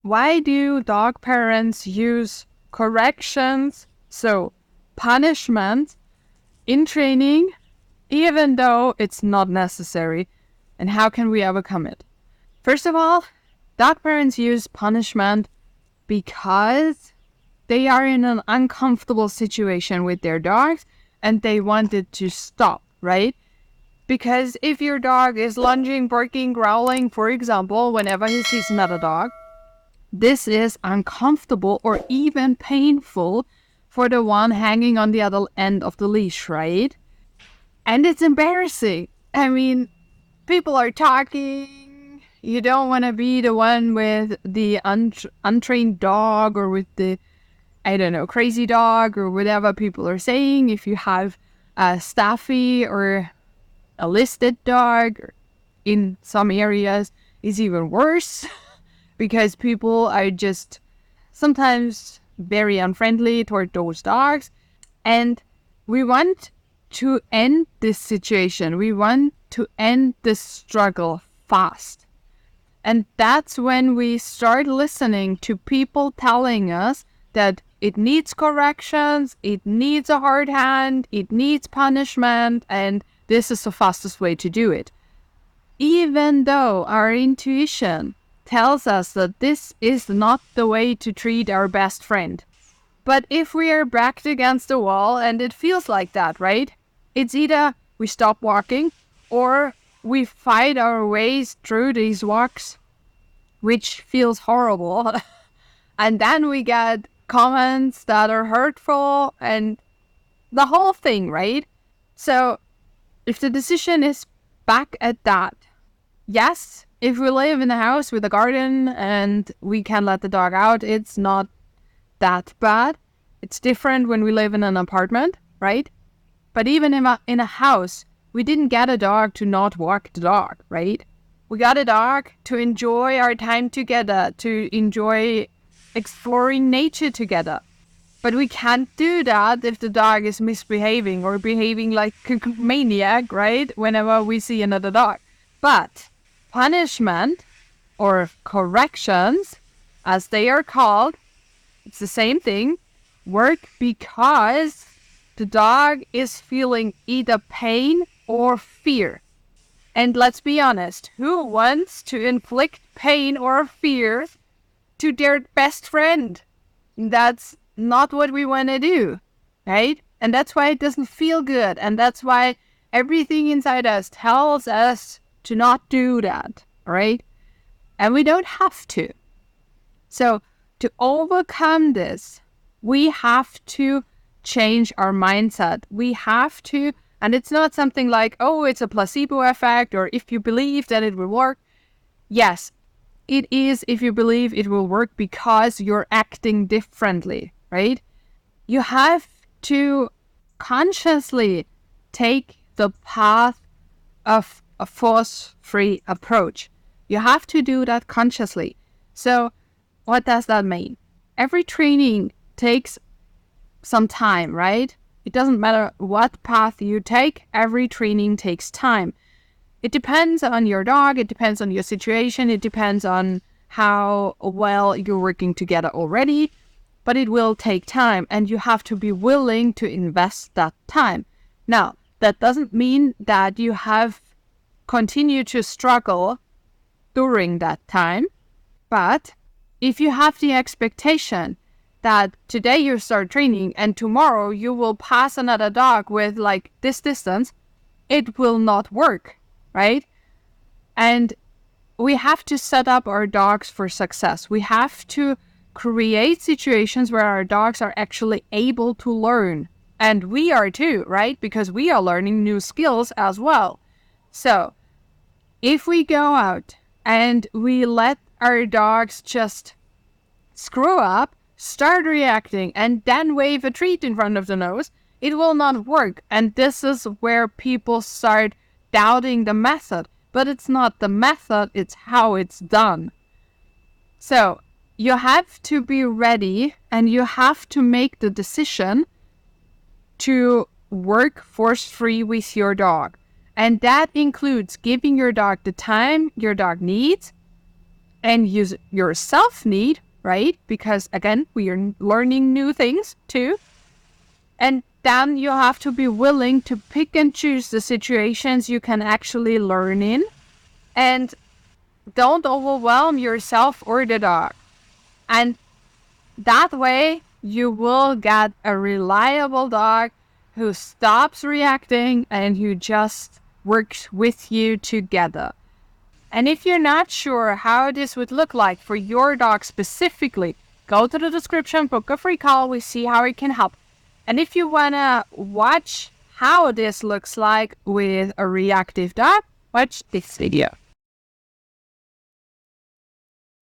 Why do dog parents use corrections, so punishment, in training, even though it's not necessary? And how can we overcome it? First of all, dog parents use punishment because they are in an uncomfortable situation with their dogs and they want it to stop, right? Because if your dog is lunging, barking, growling, for example, whenever he sees another dog, this is uncomfortable or even painful for the one hanging on the other end of the leash, right? And it's embarrassing. I mean, people are talking. You don't want to be the one with the untrained dog or with the, I don't know, crazy dog or whatever people are saying. If you have a staffy or a listed dog, in some areas, is even worse because people are just sometimes very unfriendly toward those dogs. And we want to end this situation. We want to end this struggle fast. And that's when we start listening to people telling us that it needs corrections, it needs a hard hand, it needs punishment, and this is the fastest way to do it. Even though our intuition tells us that this is not the way to treat our best friend. But if we are backed against the wall and it feels like that, right? It's either we stop walking or we fight our ways through these walks, which feels horrible. And then we get comments that are hurtful and the whole thing, right? So if the decision is back at that, yes, if we live in a house with a garden and we can let the dog out, it's not that bad. It's different when we live in an apartment, right? But even in a house, we didn't get a dog to not walk the dog, right? We got a dog to enjoy our time together, to enjoy exploring nature together. But we can't do that if the dog is misbehaving or behaving like a maniac, right? Whenever we see another dog. But punishment or corrections, as they are called, it's the same thing, work because the dog is feeling either pain or fear. And let's be honest, who wants to inflict pain or fear to their best friend? That's not what we want to do, right? And that's why it doesn't feel good. And that's why everything inside us tells us to not do that, right? And we don't have to. So to overcome this, we have to change our mindset. We have to, and it's not something like, oh, it's a placebo effect, or if you believe that it will work. Yes, it is if you believe it will work because you're acting differently, right? You have to consciously take the path of a force-free approach. You have to do that consciously. So what does that mean? Every training takes some time, right? It doesn't matter what path you take, every training takes time. It depends on your dog, it depends on your situation, it depends on how well you're working together already, but it will take time and you have to be willing to invest that time. Now, that doesn't mean that you have continued to struggle during that time, but if you have the expectation that today you start training and tomorrow you will pass another dog with like this distance, it will not work, right? And we have to set up our dogs for success. We have to create situations where our dogs are actually able to learn. And we are too, right? Because we are learning new skills as well. So if we go out and we let our dogs just screw up, start reacting, and then wave a treat in front of the nose, it will not work. And this is where people start doubting the method. But it's not the method, it's how it's done. So you have to be ready and you have to make the decision to work force-free with your dog. And that includes giving your dog the time your dog needs, and use your self-need, right? Because again, we are learning new things too. And then you have to be willing to pick and choose the situations you can actually learn in. And don't overwhelm yourself or the dog. And that way, you will get a reliable dog who stops reacting and who just works with you together. And if you're not sure how this would look like for your dog specifically, go to the description, book a free call, we see how it can help. And if you want to watch how this looks like with a reactive dog, watch this video.